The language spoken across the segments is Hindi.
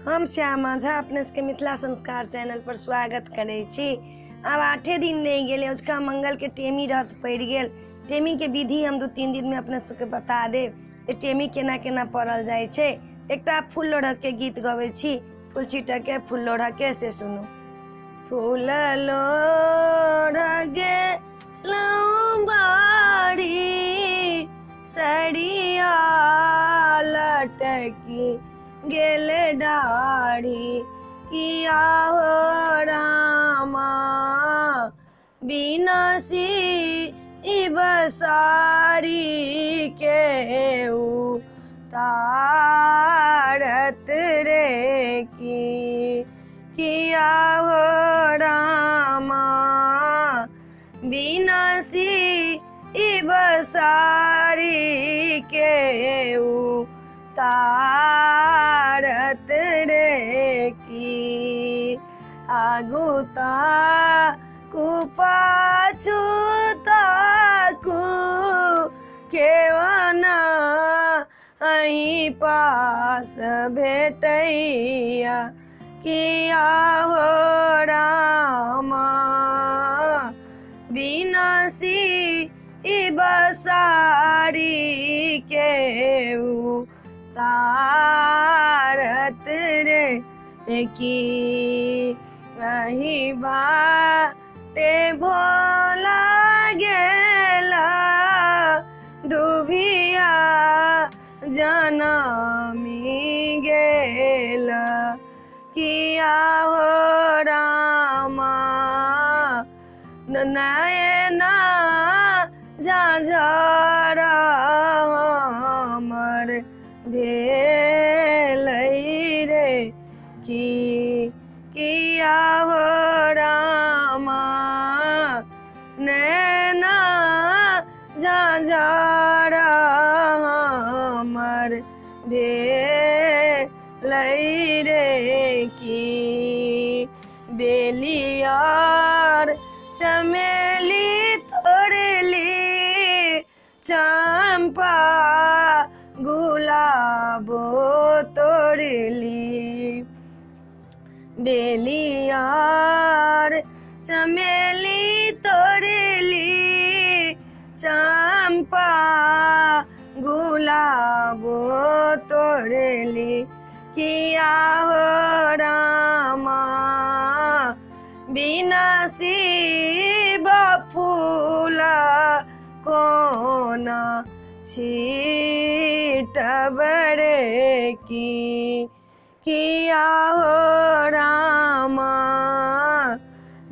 हम श्यामा झा अपने सबके मिथिला संस्कार चैनल पर स्वागत करे छी। अब 8 दिन नहीं गेले, उसका मंगल के टेमी रथ पड़ गेल। टेमी के विधि हम 2-3 दिन में अपने सबके बता देब। टेमी केना केना पड़ल जाय छे। एकटा फूल लोढ़क के गीत गवे छी। फूल छिटक के फूल लोढ़क के से सुनो। फूल लोढ़ गेलौं बाड़ी, सड़िया लटकी गेल डाढ़ी, किया हो रामा बिनासी बसारी के उतारत रे की, किया हो रामा बिनासी बसारी के तारत रे की। आगुता कुपाछू ताकू केवना अहीं पास भेटैया, किया हो रामा बिनासी बसारी के तारत रे की। अहीं बाटे भोला गेला दुभिया जनमी गेला, किया हो रामा नयना झाझर हमर भेल रे की, किया हो रामा नैना झाझर हमर भेल रे की। बेलियार चमेली तोड़ली, चंपा गुलाबो तोड़ली। बेलियार चमेली तोड़ली, चंपा गुलाबो तोड़ली, किया हो रामा बिनासी फूला कोना छीटब रे की, किया हो रामा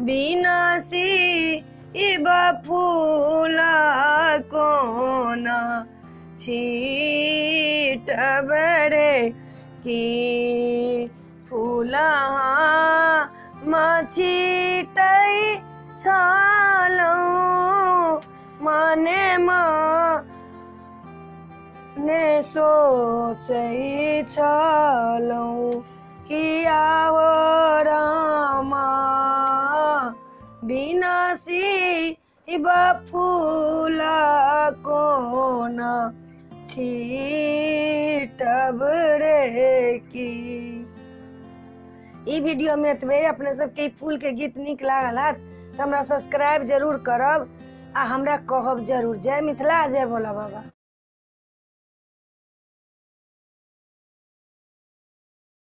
बिनासी फूला कोना छीटब रे की। फूला छीटै छलौं मने ने सोचै छलौं, किया हो रामा बिनासी फूला कोना छीटब रे की। ई वीडियो में एतबे। अपने सबके फूल के गीत निक लागल हाथ तो हमरा सब्सक्राइब जरूर करब आ हमरा कहब जरूर। जय मिथिला, जय भोला बाबा।